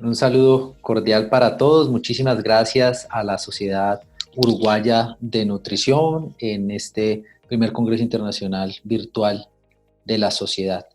Un saludo cordial para todos. Muchísimas gracias a la Sociedad Uruguaya de Nutrición en este primer Congreso Internacional Virtual de la Sociedad.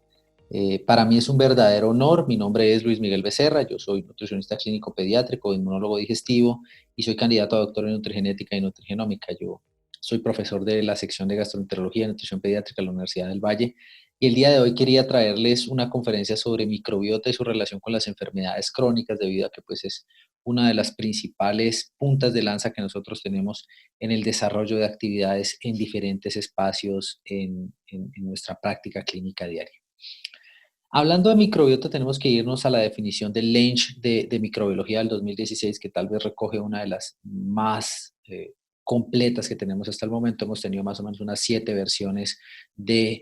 Para mí es un verdadero honor. Mi nombre es Luis Miguel Becerra. Yo soy nutricionista clínico pediátrico, inmunólogo digestivo y soy candidato a doctor en nutrigenética y nutrigenómica. Yo soy profesor de la sección de gastroenterología y nutrición pediátrica de la Universidad del Valle. Y el día de hoy quería traerles una conferencia sobre microbiota y su relación con las enfermedades crónicas, debido a que pues, es una de las principales puntas de lanza que nosotros tenemos en el desarrollo de actividades en diferentes espacios en nuestra práctica clínica diaria. Hablando de microbiota, tenemos que irnos a la definición del Lynch de microbiología del 2016, que tal vez recoge una de las más completas que tenemos hasta el momento. Hemos tenido más o menos unas 7 versiones de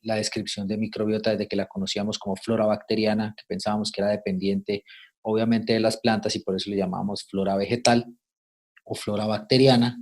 la descripción de microbiota, desde que la conocíamos como flora bacteriana, que pensábamos que era dependiente obviamente de las plantas y por eso le llamábamos flora vegetal o flora bacteriana.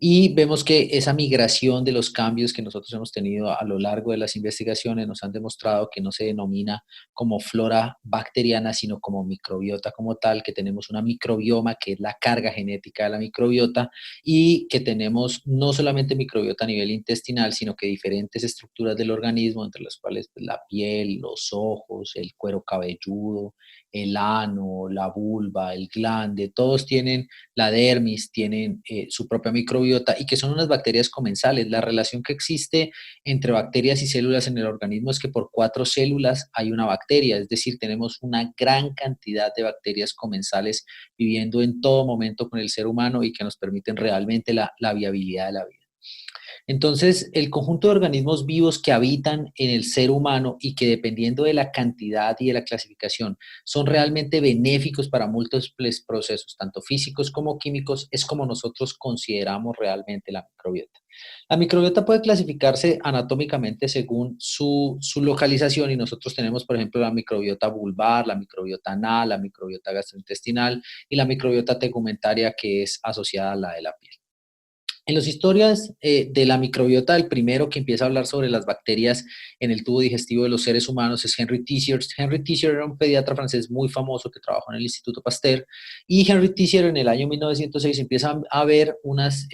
Y vemos que esa migración de los cambios que nosotros hemos tenido a lo largo de las investigaciones nos han demostrado que no se denomina como flora bacteriana, sino como microbiota como tal, que tenemos una microbioma, que es la carga genética de la microbiota, y que tenemos no solamente microbiota a nivel intestinal, sino que diferentes estructuras del organismo, entre las cuales pues, la piel, los ojos, el cuero cabelludo, el ano, la vulva, el glande, todos tienen la dermis, tienen su propia microbiota y que son unas bacterias comensales. La relación que existe entre bacterias y células en el organismo es que por 4 células hay una bacteria, es decir, tenemos una gran cantidad de bacterias comensales viviendo en todo momento con el ser humano y que nos permiten realmente la viabilidad de la vida. Entonces, el conjunto de organismos vivos que habitan en el ser humano y que dependiendo de la cantidad y de la clasificación son realmente benéficos para múltiples procesos, tanto físicos como químicos, es como nosotros consideramos realmente la microbiota. La microbiota puede clasificarse anatómicamente según su localización y nosotros tenemos, por ejemplo, la microbiota vulvar, la microbiota anal, la microbiota gastrointestinal y la microbiota tegumentaria, que es asociada a la de la piel. En las historias de la microbiota, el primero que empieza a hablar sobre las bacterias en el tubo digestivo de los seres humanos es Henry Tessier. Henry Tessier era un pediatra francés muy famoso que trabajó en el Instituto Pasteur, y Henry Tessier en el año 1906 empieza a ver unas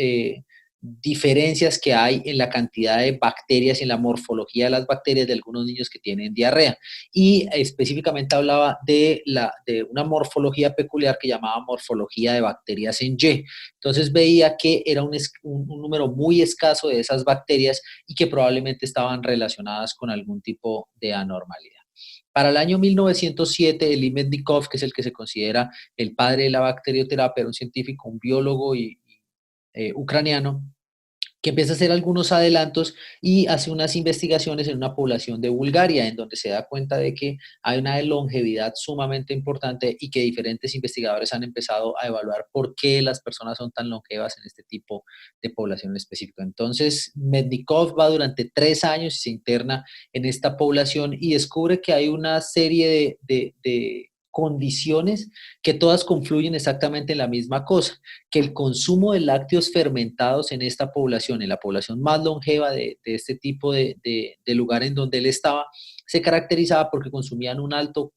diferencias que hay en la cantidad de bacterias y en la morfología de las bacterias de algunos niños que tienen diarrea. Y específicamente hablaba de una morfología peculiar que llamaba morfología de bacterias en Y. Entonces veía que era un número muy escaso de esas bacterias y que probablemente estaban relacionadas con algún tipo de anormalidad. Para el año 1907, Elie Mednikov, que es el que se considera el padre de la bacterioterapia, era un científico, un biólogo y ucraniano, que empieza a hacer algunos adelantos y hace unas investigaciones en una población de Bulgaria, en donde se da cuenta de que hay una longevidad sumamente importante y que diferentes investigadores han empezado a evaluar por qué las personas son tan longevas en este tipo de población específica. Entonces, Mednikov va durante 3 años y se interna en esta población y descubre que hay una serie de condiciones que todas confluyen exactamente en la misma cosa, que el consumo de lácteos fermentados en esta población, en la población más longeva de este tipo de lugar en donde él estaba, se caracterizaba porque consumían un alto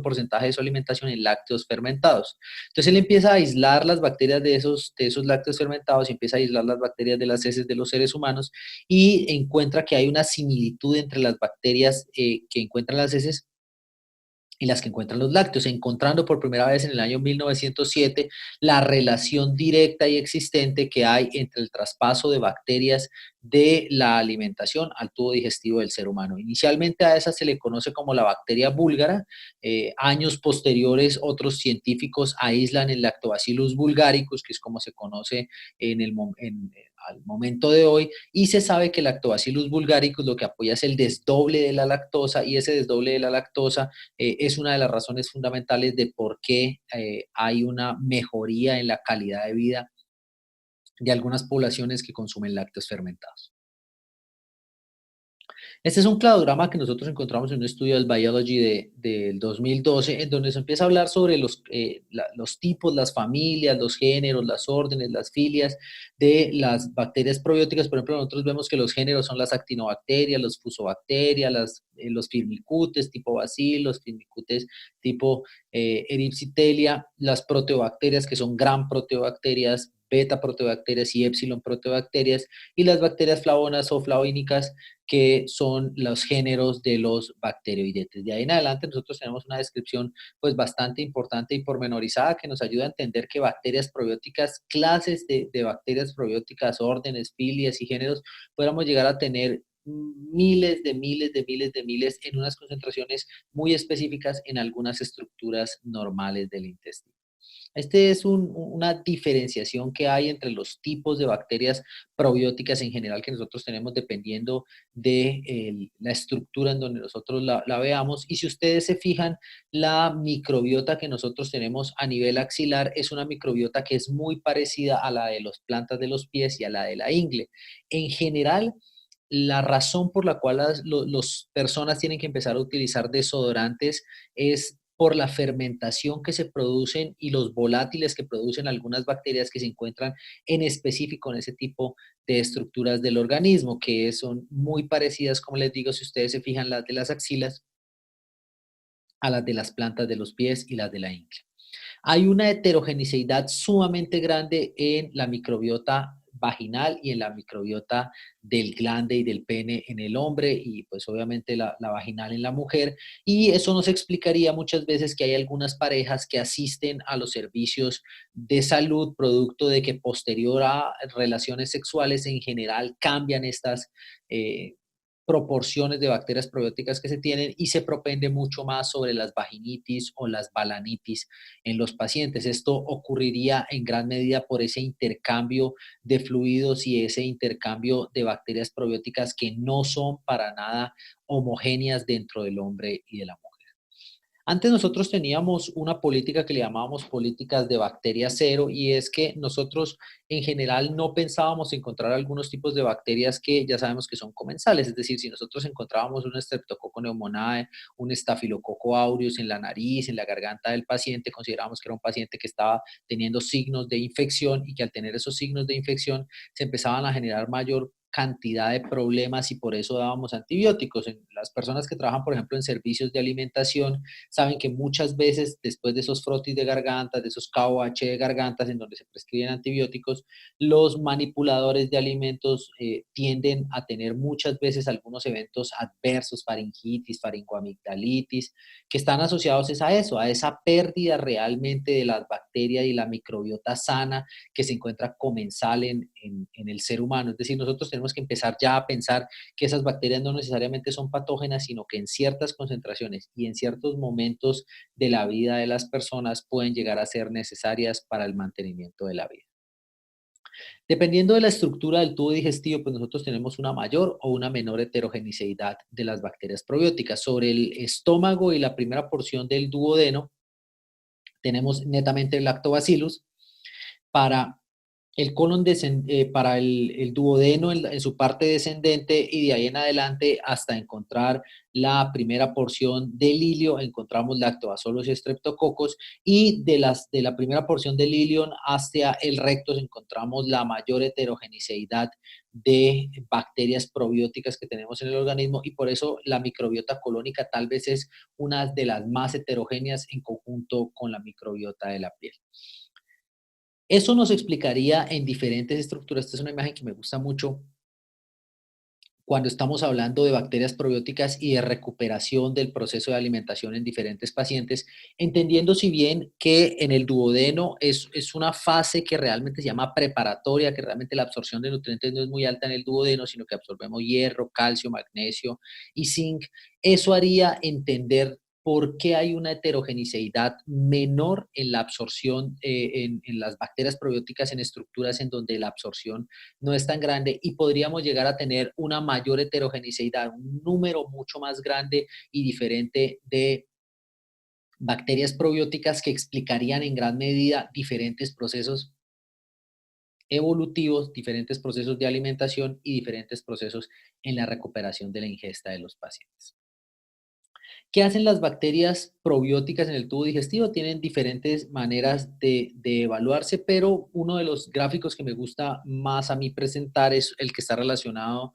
porcentaje de su alimentación en lácteos fermentados. Entonces él empieza a aislar las bacterias de esos lácteos fermentados y empieza a aislar las bacterias de las heces de los seres humanos y encuentra que hay una similitud entre las bacterias que encuentran las heces y las que encuentran los lácteos, encontrando por primera vez en el año 1907 la relación directa y existente que hay entre el traspaso de bacterias de la alimentación al tubo digestivo del ser humano. Inicialmente a esa se le conoce como la bacteria búlgara. Años posteriores, otros científicos aíslan el Lactobacillus bulgaricus, que es como se conoce al momento de hoy, y se sabe que el Lactobacillus bulgaricus lo que apoya es el desdoble de la lactosa, y ese desdoble de la lactosa es una de las razones fundamentales de por qué hay una mejoría en la calidad de vida de algunas poblaciones que consumen lácteos fermentados. Este es un cladograma que nosotros encontramos en un estudio del Biology del 2012, en donde se empieza a hablar sobre los tipos, las familias, los géneros, las órdenes, las filias de las bacterias probióticas. Por ejemplo, nosotros vemos que los géneros son las actinobacterias, los fusobacterias, los firmicutes tipo bacillus, los firmicutes tipo Erythritella, las proteobacterias, que son gran proteobacterias, beta proteobacterias y epsilon proteobacterias, y las bacterias flavonas o flavoínicas, que son los géneros de los bacteroidetes. De ahí en adelante nosotros tenemos una descripción pues bastante importante y pormenorizada que nos ayuda a entender que bacterias probióticas, clases de bacterias probióticas, órdenes, filias y géneros, podamos llegar a tener miles en unas concentraciones muy específicas en algunas estructuras normales del intestino. Este es una diferenciación que hay entre los tipos de bacterias probióticas en general que nosotros tenemos dependiendo de la estructura en donde nosotros la veamos. Y si ustedes se fijan, la microbiota que nosotros tenemos a nivel axilar es una microbiota que es muy parecida a la de las plantas de los pies y a la de la ingle. En general, la razón por la cual las personas tienen que empezar a utilizar desodorantes es por la fermentación que se producen y los volátiles que producen algunas bacterias que se encuentran en específico en ese tipo de estructuras del organismo, que son muy parecidas, como les digo, si ustedes se fijan, las de las axilas a las de las plantas de los pies y las de la ingle. Hay una heterogeneidad sumamente grande en la microbiota vaginal y en la microbiota del glande y del pene en el hombre y pues obviamente la vaginal en la mujer, y eso nos explicaría muchas veces que hay algunas parejas que asisten a los servicios de salud producto de que posterior a relaciones sexuales en general cambian estas proporciones de bacterias probióticas que se tienen y se propende mucho más sobre las vaginitis o las balanitis en los pacientes. Esto ocurriría en gran medida por ese intercambio de fluidos y ese intercambio de bacterias probióticas que no son para nada homogéneas dentro del hombre y de la mujer. Antes nosotros teníamos una política que le llamábamos políticas de bacteria cero, y es que nosotros en general no pensábamos encontrar algunos tipos de bacterias que ya sabemos que son comensales. Es decir, si nosotros encontrábamos un Streptococcus pneumoniae, un Staphylococcus aureus en la nariz, en la garganta del paciente, considerábamos que era un paciente que estaba teniendo signos de infección y que al tener esos signos de infección se empezaban a generar mayor cantidad de problemas y por eso dábamos antibióticos. En las personas que trabajan, por ejemplo, en servicios de alimentación, saben que muchas veces después de esos frotis de garganta, de esos KOH de gargantas en donde se prescriben antibióticos, los manipuladores de alimentos tienden a tener muchas veces algunos eventos adversos, faringitis, faringoamigdalitis, que están asociados a eso, a esa pérdida realmente de las bacterias y la microbiota sana que se encuentra comensal en el ser humano. Es decir, nosotros tenemos que empezar ya a pensar que esas bacterias no necesariamente son patógenas, sino que en ciertas concentraciones y en ciertos momentos de la vida de las personas pueden llegar a ser necesarias para el mantenimiento de la vida. Dependiendo de la estructura del tubo digestivo, pues nosotros tenemos una mayor o una menor heterogeneidad de las bacterias probióticas. Sobre el estómago y la primera porción del duodeno, tenemos netamente el lactobacillus. Para el colon para el duodeno en su parte descendente, y de ahí en adelante hasta encontrar la primera porción del ilio, encontramos Lactobacillus y Streptococcus, y de la primera porción del ilion hacia el recto encontramos la mayor heterogeneidad de bacterias probióticas que tenemos en el organismo, y por eso la microbiota colónica tal vez es una de las más heterogéneas en conjunto con la microbiota de la piel. Eso nos explicaría en diferentes estructuras. Esta es una imagen que me gusta mucho cuando estamos hablando de bacterias probióticas y de recuperación del proceso de alimentación en diferentes pacientes, entendiendo si bien que en el duodeno es una fase que realmente se llama preparatoria, que realmente la absorción de nutrientes no es muy alta en el duodeno, sino que absorbemos hierro, calcio, magnesio y zinc. Eso haría entender por qué hay una heterogeneidad menor en la absorción en las bacterias probióticas en estructuras en donde la absorción no es tan grande, y podríamos llegar a tener una mayor heterogeneidad, un número mucho más grande y diferente de bacterias probióticas que explicarían en gran medida diferentes procesos evolutivos, diferentes procesos de alimentación y diferentes procesos en la recuperación de la ingesta de los pacientes. ¿Qué hacen las bacterias probióticas en el tubo digestivo? Tienen diferentes maneras de evaluarse, pero uno de los gráficos que me gusta más a mí presentar es el que está relacionado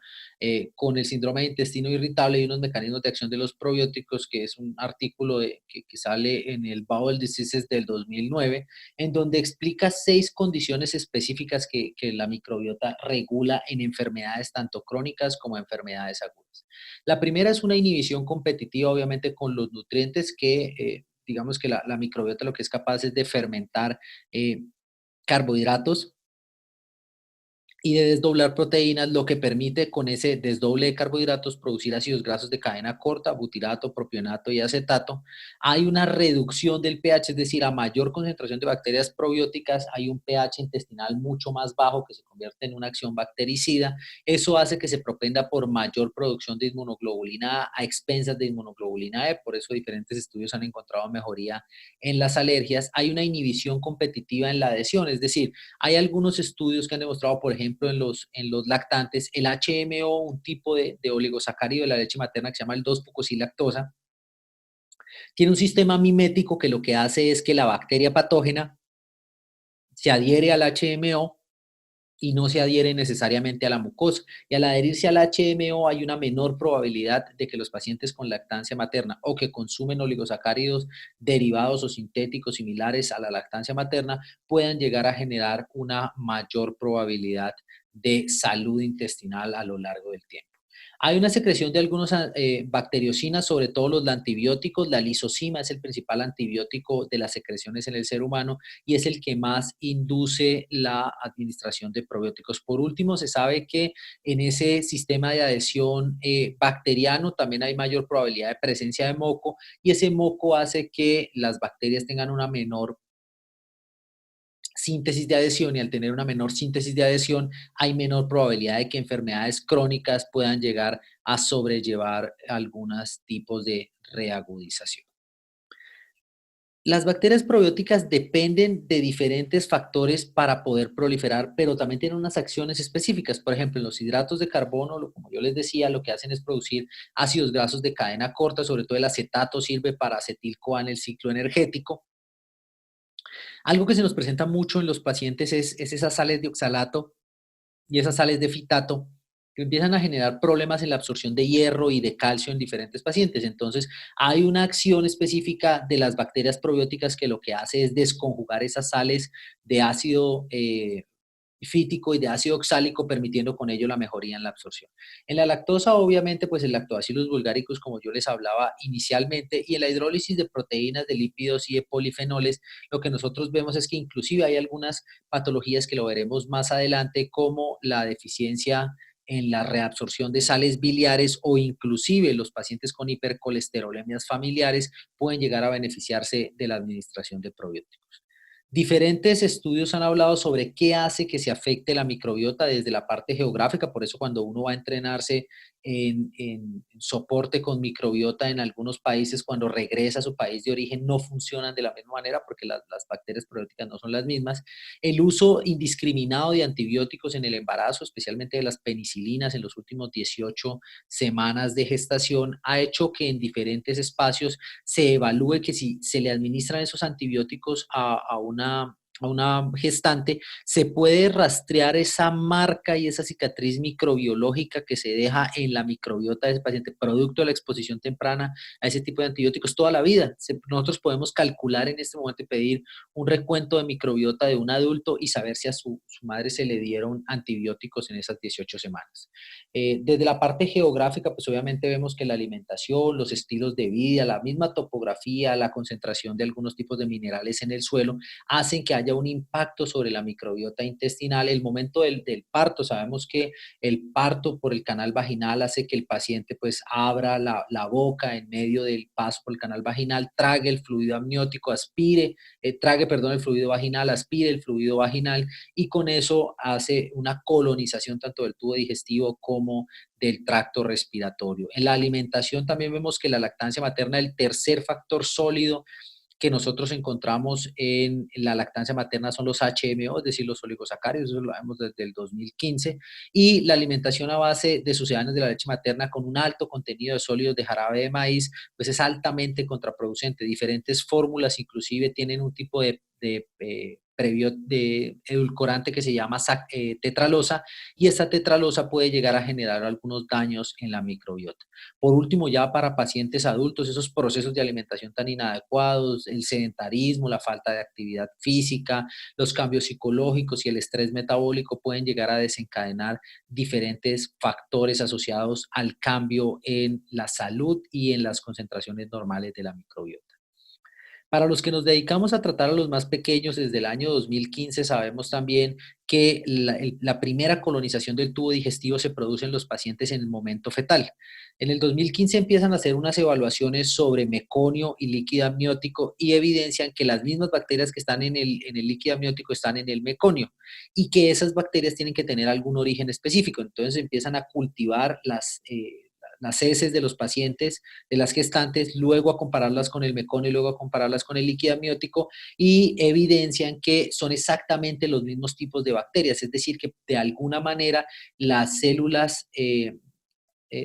con el síndrome de intestino irritable y unos mecanismos de acción de los probióticos, que es un artículo que sale en el Bowel Diseases del 2009, en donde explica 6 condiciones específicas que la microbiota regula en enfermedades tanto crónicas como enfermedades agudas. La primera es una inhibición competitiva, obviamente, con los nutrientes que, digamos que la microbiota lo que es capaz es de fermentar carbohidratos y de desdoblar proteínas, lo que permite con ese desdoble de carbohidratos producir ácidos grasos de cadena corta, butirato, propionato y acetato. Hay una reducción del pH, es decir, a mayor concentración de bacterias probióticas, hay un pH intestinal mucho más bajo que se convierte en una acción bactericida. Eso hace que se propenda por mayor producción de inmunoglobulina A expensas de inmunoglobulina E, por eso diferentes estudios han encontrado mejoría en las alergias. Hay una inhibición competitiva en la adhesión, es decir, hay algunos estudios que han demostrado, por ejemplo, en los lactantes, el HMO, un tipo de oligosacárido de la leche materna que se llama el 2-fucosilactosa, tiene un sistema mimético que lo que hace es que la bacteria patógena se adhiere al HMO y no se adhiere necesariamente a la mucosa. Y al adherirse al HMO hay una menor probabilidad de que los pacientes con lactancia materna o que consumen oligosacáridos derivados o sintéticos similares a la lactancia materna puedan llegar a generar una mayor probabilidad de salud intestinal a lo largo del tiempo. Hay una secreción de algunos bacteriocinas, sobre todo los antibióticos. La lisozima es el principal antibiótico de las secreciones en el ser humano y es el que más induce la administración de probióticos. Por último, se sabe que en ese sistema de adhesión bacteriano también hay mayor probabilidad de presencia de moco y ese moco hace que las bacterias tengan una menor síntesis de adhesión y al tener una menor síntesis de adhesión hay menor probabilidad de que enfermedades crónicas puedan llegar a sobrellevar algunos tipos de reagudización. Las bacterias probióticas dependen de diferentes factores para poder proliferar, pero también tienen unas acciones específicas. Por ejemplo, en los hidratos de carbono, como yo les decía, lo que hacen es producir ácidos grasos de cadena corta, sobre todo el acetato sirve para acetil-CoA en el ciclo energético. Algo que se nos presenta mucho en los pacientes es esas sales de oxalato y esas sales de fitato que empiezan a generar problemas en la absorción de hierro y de calcio en diferentes pacientes. Entonces, hay una acción específica de las bacterias probióticas que lo que hace es desconjugar esas sales de ácido fítico y de ácido oxálico, permitiendo con ello la mejoría en la absorción. En la lactosa, obviamente, pues el Lactobacillus bulgaricus, como yo les hablaba inicialmente, y en la hidrólisis de proteínas, de lípidos y de polifenoles, lo que nosotros vemos es que inclusive hay algunas patologías que lo veremos más adelante, como la deficiencia en la reabsorción de sales biliares o inclusive los pacientes con hipercolesterolemias familiares pueden llegar a beneficiarse de la administración de probióticos. Diferentes estudios han hablado sobre qué hace que se afecte la microbiota desde la parte geográfica, por eso cuando uno va a entrenarse en soporte con microbiota en algunos países, cuando regresa a su país de origen no funcionan de la misma manera porque las bacterias probióticas no son las mismas. El uso indiscriminado de antibióticos en el embarazo, especialmente de las penicilinas en los últimos 18 semanas de gestación, ha hecho que en diferentes espacios se evalúe que si se le administran esos antibióticos a una gestante, se puede rastrear esa marca y esa cicatriz microbiológica que se deja en la microbiota de ese paciente, producto de la exposición temprana a ese tipo de antibióticos toda la vida. Nosotros podemos calcular en este momento y pedir un recuento de microbiota de un adulto y saber si a su madre se le dieron antibióticos en esas 18 semanas. Desde la parte geográfica, pues obviamente vemos que la alimentación, los estilos de vida, la misma topografía, la concentración de algunos tipos de minerales en el suelo, hacen que haya un impacto sobre la microbiota intestinal. El momento del parto, sabemos que el parto por el canal vaginal hace que el paciente pues abra la boca en medio del paso por el canal vaginal, trague el fluido amniótico, trague, perdón, el fluido vaginal, aspire el fluido vaginal y con eso hace una colonización tanto del tubo digestivo como del tracto respiratorio. En la alimentación también vemos que la lactancia materna, el tercer factor sólido que nosotros encontramos en la lactancia materna son los HMO, es decir, los oligosacáridos, eso lo vemos desde el 2015, y la alimentación a base de sucedáneos de la leche materna con un alto contenido de sólidos de jarabe de maíz, pues es altamente contraproducente. Diferentes fórmulas inclusive tienen un tipo de edulcorante que se llama tetralosa, y esta tetralosa puede llegar a generar algunos daños en la microbiota. Por último, ya para pacientes adultos, esos procesos de alimentación tan inadecuados, el sedentarismo, la falta de actividad física, los cambios psicológicos y el estrés metabólico pueden llegar a desencadenar diferentes factores asociados al cambio en la salud y en las concentraciones normales de la microbiota. Para los que nos dedicamos a tratar a los más pequeños desde el año 2015, sabemos también que la primera colonización del tubo digestivo se produce en los pacientes en el momento fetal. En el 2015 empiezan a hacer unas evaluaciones sobre meconio y líquido amniótico y evidencian que las mismas bacterias que están en el líquido amniótico están en el meconio y que esas bacterias tienen que tener algún origen específico. Entonces empiezan a cultivar las heces de los pacientes, de las gestantes, luego a compararlas con el meconio y luego a compararlas con el líquido amniótico y evidencian que son exactamente los mismos tipos de bacterias, es decir, que de alguna manera las células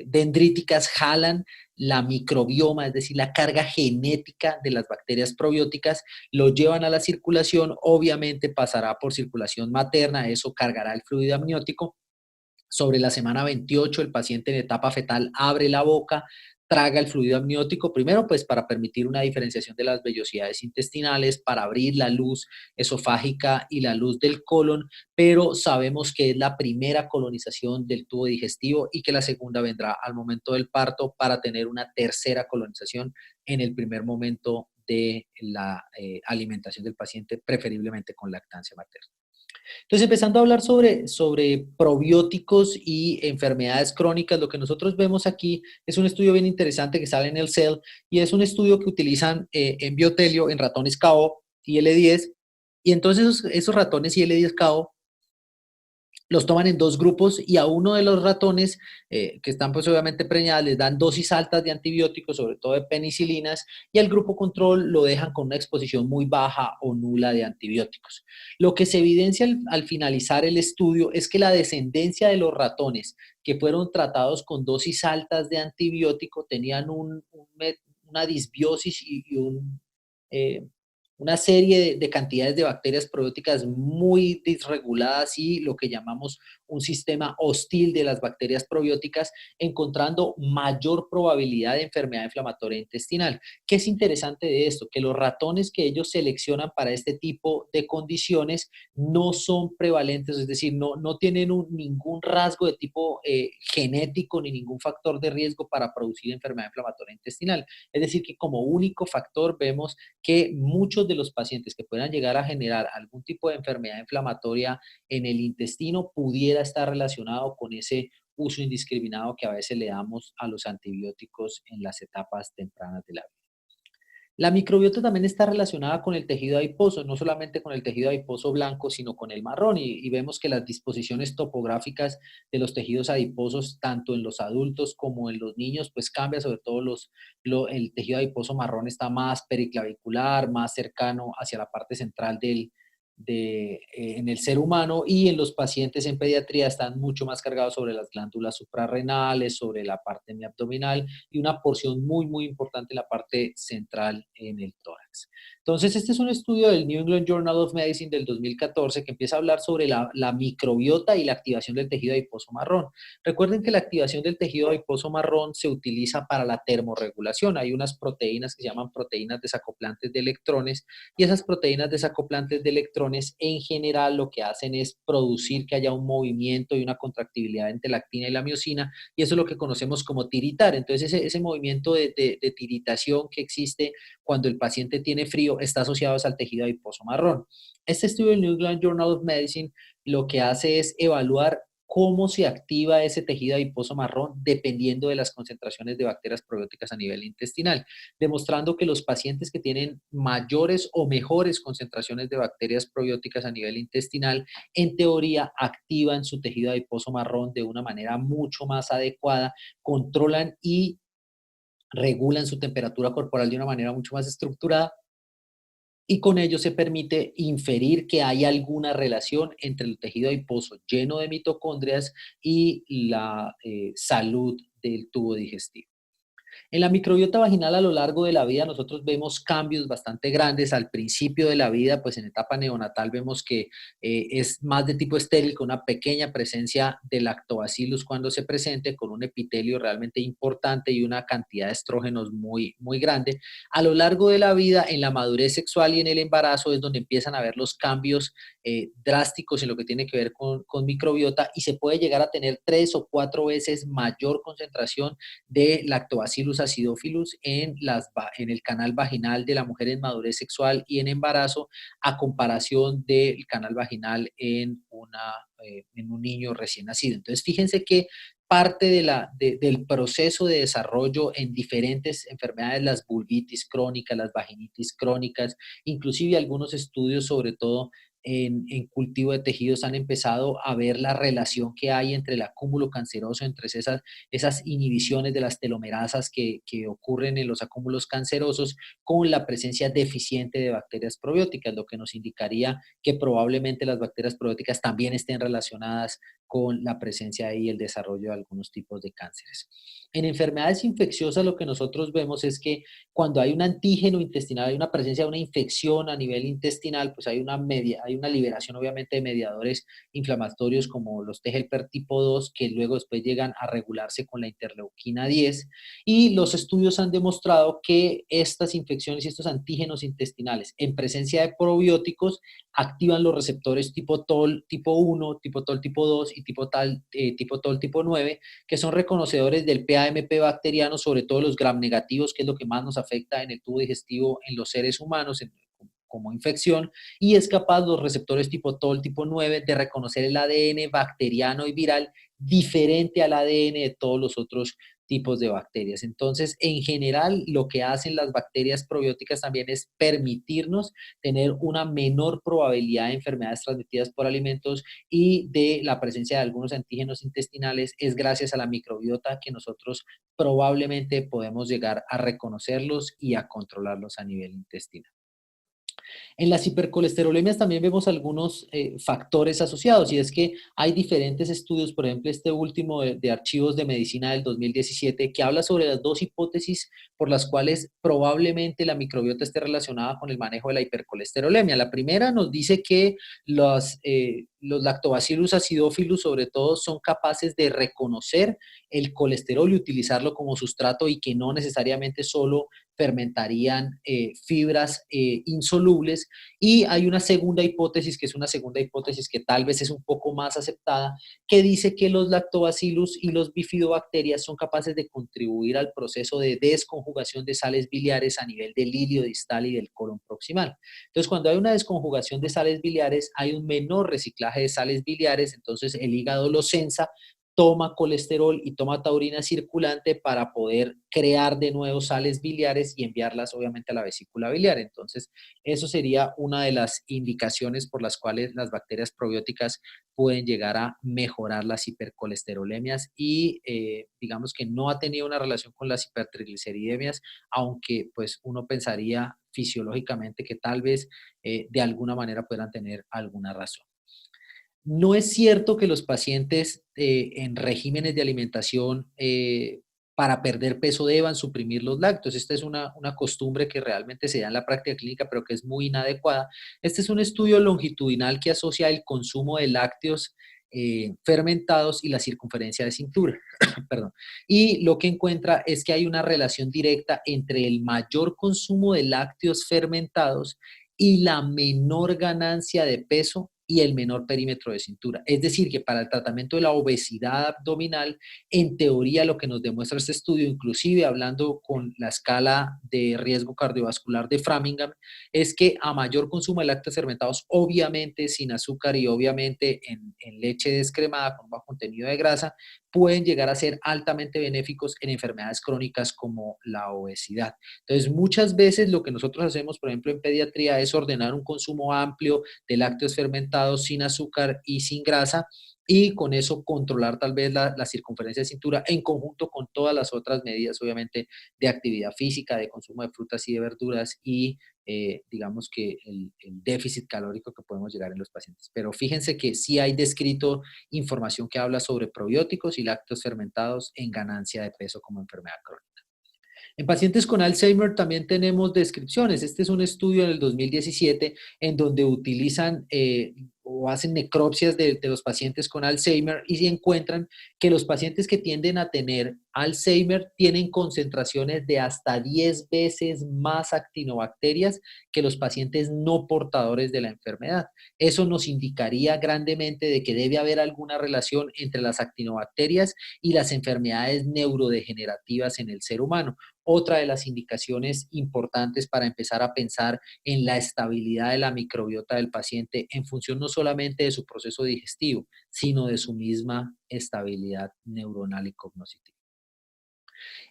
dendríticas jalan la microbioma, es decir, la carga genética de las bacterias probióticas, lo llevan a la circulación, obviamente pasará por circulación materna, eso cargará el fluido amniótico. Sobre la semana 28, el paciente en etapa fetal abre la boca, traga el fluido amniótico, primero pues para permitir una diferenciación de las vellosidades intestinales, para abrir la luz esofágica y la luz del colon, pero sabemos que es la primera colonización del tubo digestivo y que la segunda vendrá al momento del parto para tener una tercera colonización en el primer momento de la alimentación del paciente, preferiblemente con lactancia materna. Entonces, empezando a hablar sobre probióticos y enfermedades crónicas, lo que nosotros vemos aquí es un estudio bien interesante que sale en el Cell y es un estudio que utilizan en biotelio en ratones KO y L10. Y entonces esos ratones y L10 KO los toman en dos grupos y a uno de los ratones que están pues obviamente preñadas les dan dosis altas de antibióticos, sobre todo de penicilinas, y al grupo control lo dejan con una exposición muy baja o nula de antibióticos. Lo que se evidencia al finalizar el estudio es que la descendencia de los ratones que fueron tratados con dosis altas de antibiótico tenían una disbiosis y eh, una serie de cantidades de bacterias probióticas muy disreguladas y lo que llamamos un sistema hostil de las bacterias probióticas, encontrando mayor probabilidad de enfermedad inflamatoria intestinal. ¿Qué es interesante de esto? Que los ratones que ellos seleccionan para este tipo de condiciones no son prevalentes, es decir, no tienen ningún rasgo de tipo genético ni ningún factor de riesgo para producir enfermedad inflamatoria intestinal. Es decir, que como único factor vemos que muchos de los pacientes que puedan llegar a generar algún tipo de enfermedad inflamatoria en el intestino pudiera estar relacionado con ese uso indiscriminado que a veces le damos a los antibióticos en las etapas tempranas de la vida. La microbiota también está relacionada con el tejido adiposo, no solamente con el tejido adiposo blanco, sino con el marrón, y vemos que las disposiciones topográficas de los tejidos adiposos, tanto en los adultos como en los niños, pues cambia, sobre todo el tejido adiposo marrón está más periclavicular, más cercano hacia la parte central en el ser humano, y en los pacientes en pediatría están mucho más cargados sobre las glándulas suprarrenales, sobre la parte abdominal y una porción muy, muy importante en la parte central en el tórax. Entonces, este es un estudio del New England Journal of Medicine del 2014 que empieza a hablar sobre la microbiota y la activación del tejido adiposo marrón. Recuerden que la activación del tejido adiposo marrón se utiliza para la termorregulación. Hay unas proteínas que se llaman proteínas desacoplantes de electrones, y esas proteínas desacoplantes de electrones en general lo que hacen es producir que haya un movimiento y una contractibilidad entre la actina y la miosina, y eso es lo que conocemos como tiritar. Entonces ese movimiento de tiritación que existe cuando el paciente tiene frío está asociado al tejido adiposo marrón. Este estudio del New England Journal of Medicine lo que hace es evaluar cómo se activa ese tejido adiposo marrón dependiendo de las concentraciones de bacterias probióticas a nivel intestinal, demostrando que los pacientes que tienen mayores o mejores concentraciones de bacterias probióticas a nivel intestinal, en teoría activan su tejido adiposo marrón de una manera mucho más adecuada, controlan y regulan su temperatura corporal de una manera mucho más estructurada y con ello se permite inferir que hay alguna relación entre el tejido adiposo lleno de mitocondrias y la salud del tubo digestivo. En la microbiota vaginal a lo largo de la vida nosotros vemos cambios bastante grandes. Al principio de la vida, pues en etapa neonatal vemos que es más de tipo estéril, con una pequeña presencia de lactobacillus cuando se presente, con un epitelio realmente importante y una cantidad de estrógenos muy, muy grande. A lo largo de la vida, en la madurez sexual y en el embarazo es donde empiezan a ver los cambios drásticos en lo que tiene que ver con microbiota, y se puede llegar a tener 3 o 4 veces mayor concentración de Lactobacillus acidophilus en el canal vaginal de la mujer en madurez sexual y en embarazo, a comparación del canal vaginal en un niño recién nacido. Entonces, fíjense que parte del proceso de desarrollo en diferentes enfermedades, las vulvitis crónicas, las vaginitis crónicas, inclusive algunos estudios, sobre todo en cultivo de tejidos, han empezado a ver la relación que hay entre el acúmulo canceroso, entre esas inhibiciones de las telomerasas que ocurren en los acúmulos cancerosos, con la presencia deficiente de bacterias probióticas, lo que nos indicaría que probablemente las bacterias probióticas también estén relacionadas con la presencia y el desarrollo de algunos tipos de cánceres. En enfermedades infecciosas lo que nosotros vemos es que cuando hay un antígeno intestinal, hay una presencia de una infección a nivel intestinal, pues hay una liberación obviamente de mediadores inflamatorios como los T-helper tipo 2, que luego después llegan a regularse con la interleuquina 10, y los estudios han demostrado que estas infecciones y estos antígenos intestinales en presencia de probióticos activan los receptores tipo TOL tipo 1, tipo TOL tipo 2 y tipo TOL tipo 9, que son reconocedores del PAMP bacteriano, sobre todo los gram negativos, que es lo que más nos afecta en el tubo digestivo en los seres humanos, como infección, y es capaz los receptores tipo TOL tipo 9 de reconocer el ADN bacteriano y viral diferente al ADN de todos los otros tipos de bacterias. Entonces, en general, lo que hacen las bacterias probióticas también es permitirnos tener una menor probabilidad de enfermedades transmitidas por alimentos y de la presencia de algunos antígenos intestinales. Es gracias a la microbiota que nosotros probablemente podemos llegar a reconocerlos y a controlarlos a nivel intestinal. En las hipercolesterolemias también vemos algunos factores asociados, y es que hay diferentes estudios, por ejemplo, este último de Archivos de Medicina del 2017, que habla sobre las dos hipótesis por las cuales probablemente la microbiota esté relacionada con el manejo de la hipercolesterolemia. La primera nos dice que los lactobacillus acidophilus, sobre todo, son capaces de reconocer el colesterol y utilizarlo como sustrato, y que no necesariamente solo fermentarían fibras insolubles. Y hay una segunda hipótesis, que es una segunda hipótesis que tal vez es un poco más aceptada, que dice que los lactobacillus y los bifidobacterias son capaces de contribuir al proceso de desconjugación de sales biliares a nivel del ilio distal y del colon proximal. Entonces, cuando hay una desconjugación de sales biliares, hay un menor reciclaje de sales biliares, entonces el hígado lo sensa, toma colesterol y toma taurina circulante para poder crear de nuevo sales biliares y enviarlas obviamente a la vesícula biliar. Entonces, eso sería una de las indicaciones por las cuales las bacterias probióticas pueden llegar a mejorar las hipercolesterolemias, y digamos que no ha tenido una relación con las hipertrigliceridemias, aunque pues uno pensaría fisiológicamente que tal vez de alguna manera puedan tener alguna razón. No es cierto que los pacientes en regímenes de alimentación para perder peso deban suprimir los lácteos. Esta es una costumbre que realmente se da en la práctica clínica, pero que es muy inadecuada. Este es un estudio longitudinal que asocia el consumo de lácteos fermentados y la circunferencia de cintura. Perdón. Y lo que encuentra es que hay una relación directa entre el mayor consumo de lácteos fermentados y la menor ganancia de peso y el menor perímetro de cintura. Es decir, que para el tratamiento de la obesidad abdominal, en teoría lo que nos demuestra este estudio, inclusive hablando con la escala de riesgo cardiovascular de Framingham, es que a mayor consumo de lácteos fermentados, obviamente sin azúcar y obviamente en leche descremada con bajo contenido de grasa, pueden llegar a ser altamente benéficos en enfermedades crónicas como la obesidad. Entonces, muchas veces lo que nosotros hacemos, por ejemplo, en pediatría, es ordenar un consumo amplio de lácteos fermentados sin azúcar y sin grasa, y con eso controlar tal vez la circunferencia de cintura en conjunto con todas las otras medidas, obviamente, de actividad física, de consumo de frutas y de verduras y digamos que el déficit calórico que podemos llegar en los pacientes. Pero fíjense que sí hay descrito información que habla sobre probióticos y lácteos fermentados en ganancia de peso como enfermedad crónica. En pacientes con Alzheimer también tenemos descripciones. Este es un estudio del 2017 en donde utilizan o hacen necropsias de los pacientes con Alzheimer y encuentran que los pacientes que tienden a tener Alzheimer tienen concentraciones de hasta 10 veces más actinobacterias que los pacientes no portadores de la enfermedad. Eso nos indicaría grandemente de que debe haber alguna relación entre las actinobacterias y las enfermedades neurodegenerativas en el ser humano. Otra de las indicaciones importantes para empezar a pensar en la estabilidad de la microbiota del paciente en función no solamente de su proceso digestivo, sino de su misma estabilidad neuronal y cognitiva.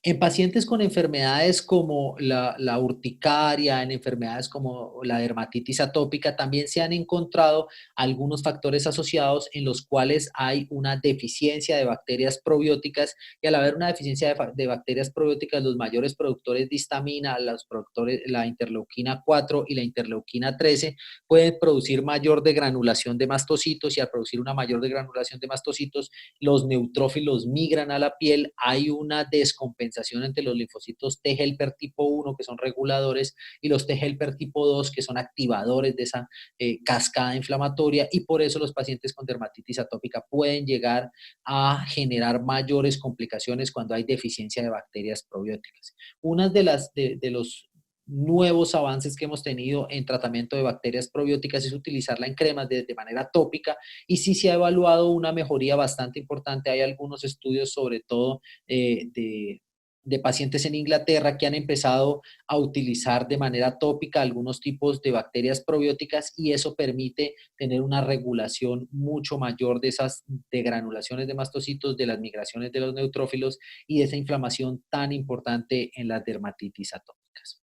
En pacientes con enfermedades como la urticaria, en enfermedades como la dermatitis atópica, también se han encontrado algunos factores asociados en los cuales hay una deficiencia de bacterias probióticas y al haber una deficiencia de bacterias probióticas, los mayores productores de histamina, la interleuquina 4 y la interleuquina 13, pueden producir mayor degranulación de mastocitos y al producir una mayor degranulación de mastocitos, los neutrófilos migran a la piel, hay una descompensación entre los linfocitos T helper tipo 1, que son reguladores, y los T helper tipo 2, que son activadores de esa cascada inflamatoria, y por eso los pacientes con dermatitis atópica pueden llegar a generar mayores complicaciones cuando hay deficiencia de bacterias probióticas. Una de los nuevos avances que hemos tenido en tratamiento de bacterias probióticas es utilizarla en cremas de manera tópica y sí se ha evaluado una mejoría bastante importante. Hay algunos estudios, sobre todo de pacientes en Inglaterra, que han empezado a utilizar de manera tópica algunos tipos de bacterias probióticas y eso permite tener una regulación mucho mayor de esas degranulaciones de mastocitos, de las migraciones de los neutrófilos y de esa inflamación tan importante en las dermatitis atópicas.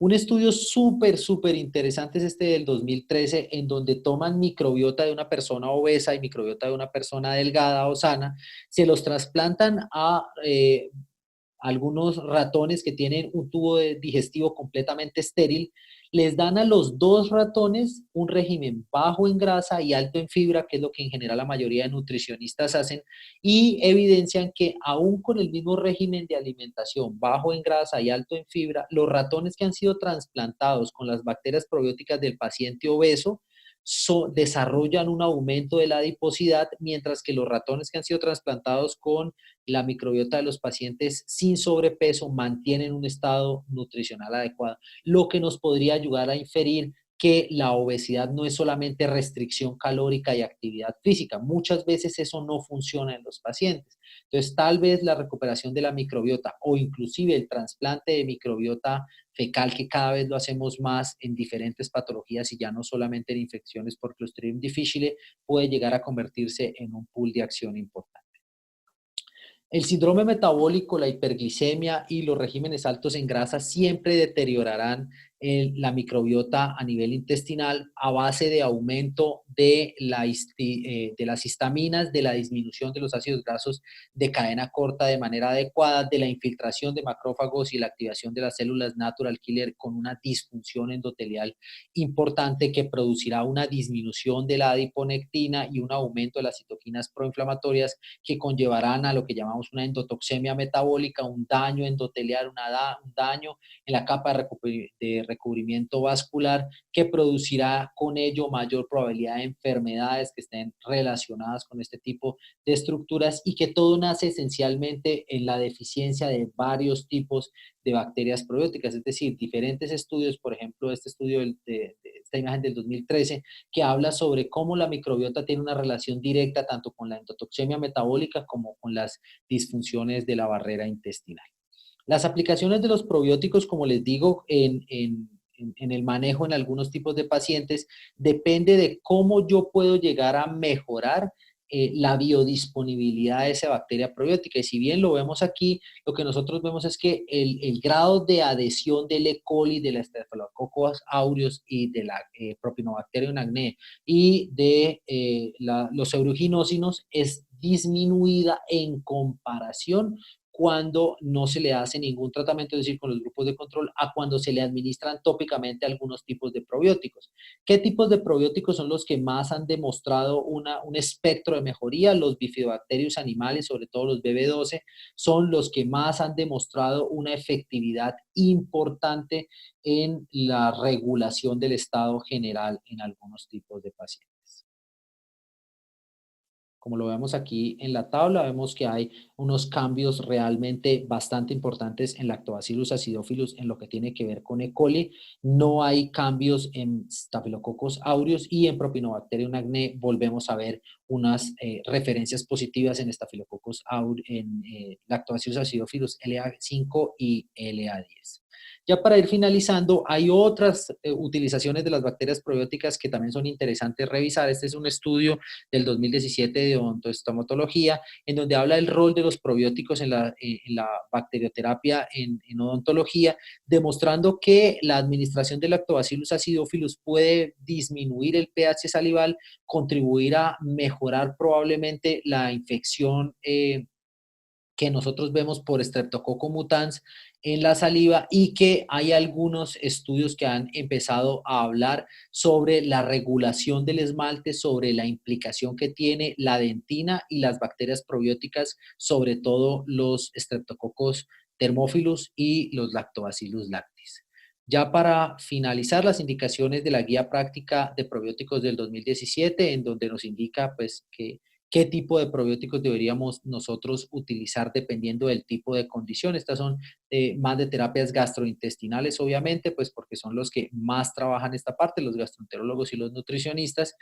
Un estudio súper interesante es este del 2013, en donde toman microbiota de una persona obesa y microbiota de una persona delgada o sana, se los trasplantan a algunos ratones que tienen un tubo digestivo completamente estéril, les dan a los dos ratones un régimen bajo en grasa y alto en fibra, que es lo que en general la mayoría de nutricionistas hacen, y evidencian que aún con el mismo régimen de alimentación bajo en grasa y alto en fibra, los ratones que han sido trasplantados con las bacterias probióticas del paciente obeso desarrollan un aumento de la adiposidad, mientras que los ratones que han sido trasplantados con la microbiota de los pacientes sin sobrepeso mantienen un estado nutricional adecuado, lo que nos podría ayudar a inferir que la obesidad no es solamente restricción calórica y actividad física. Muchas veces eso no funciona en los pacientes. Entonces, tal vez la recuperación de la microbiota o inclusive el trasplante de microbiota fecal, que cada vez lo hacemos más en diferentes patologías y ya no solamente en infecciones por Clostridium difficile, puede llegar a convertirse en un pool de acción importante. El síndrome metabólico, la hiperglicemia y los regímenes altos en grasa siempre deteriorarán la microbiota a nivel intestinal a base de aumento de las histaminas, de la disminución de los ácidos grasos de cadena corta de manera adecuada, de la infiltración de macrófagos y la activación de las células natural killer con una disfunción endotelial importante que producirá una disminución de la adiponectina y un aumento de las citoquinas proinflamatorias que conllevarán a lo que llamamos una endotoxemia metabólica, un daño endotelial, un daño en la capa de recubrimiento vascular que producirá con ello mayor probabilidad de enfermedades que estén relacionadas con este tipo de estructuras y que todo nace esencialmente en la deficiencia de varios tipos de bacterias probióticas, es decir, diferentes estudios, por ejemplo, este estudio de esta imagen del 2013, que habla sobre cómo la microbiota tiene una relación directa tanto con la endotoxemia metabólica como con las disfunciones de la barrera intestinal. Las aplicaciones de los probióticos, como les digo, en el manejo en algunos tipos de pacientes, depende de cómo yo puedo llegar a mejorar la biodisponibilidad de esa bacteria probiótica. Y si bien lo vemos aquí, lo que nosotros vemos es que el grado de adhesión del E. coli, de la Staphylococcus aureus y de la Propionibacterium acne y de los aeruginosos es disminuida en comparación cuando no se le hace ningún tratamiento, es decir, con los grupos de control, a cuando se le administran tópicamente algunos tipos de probióticos. ¿Qué tipos de probióticos son los que más han demostrado un espectro de mejoría? Los bifidobacterios animales, sobre todo los BB12, son los que más han demostrado una efectividad importante en la regulación del estado general en algunos tipos de pacientes. Como lo vemos aquí en la tabla, vemos que hay unos cambios realmente bastante importantes en Lactobacillus acidophilus en lo que tiene que ver con E. coli. No hay cambios en Staphylococcus aureus y en Propionibacterium acne volvemos a ver unas referencias positivas en Staphylococcus aureus, en Lactobacillus acidophilus LA5 y LA10. Ya para ir finalizando, hay otras utilizaciones de las bacterias probióticas que también son interesantes revisar. Este es un estudio del 2017 de odontoestomatología, en donde habla del rol de los probióticos en la bacterioterapia en odontología, demostrando que la administración de Lactobacillus acidophilus puede disminuir el pH salival, contribuir a mejorar probablemente la infección que nosotros vemos por Streptococcus mutans en la saliva y que hay algunos estudios que han empezado a hablar sobre la regulación del esmalte, sobre la implicación que tiene la dentina y las bacterias probióticas, sobre todo los Streptococcus thermophilus y los Lactobacillus lactis. Ya para finalizar, las indicaciones de la guía práctica de probióticos del 2017, en donde nos indica pues que qué tipo de probióticos deberíamos nosotros utilizar dependiendo del tipo de condición. Estas son más de terapias gastrointestinales, obviamente, pues porque son los que más trabajan esta parte, los gastroenterólogos y los nutricionistas,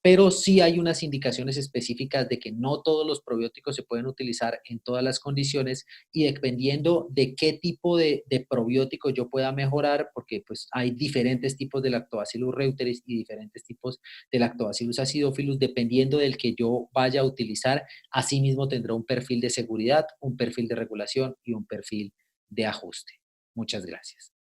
pero sí hay unas indicaciones específicas de que no todos los probióticos se pueden utilizar en todas las condiciones y dependiendo de qué tipo de probiótico yo pueda mejorar, porque pues hay diferentes tipos de Lactobacillus reuteris y diferentes tipos de Lactobacillus acidophilus, dependiendo del que yo vaya a utilizar, asimismo tendrá un perfil de seguridad, un perfil de regulación y un perfil de ajuste. Muchas gracias.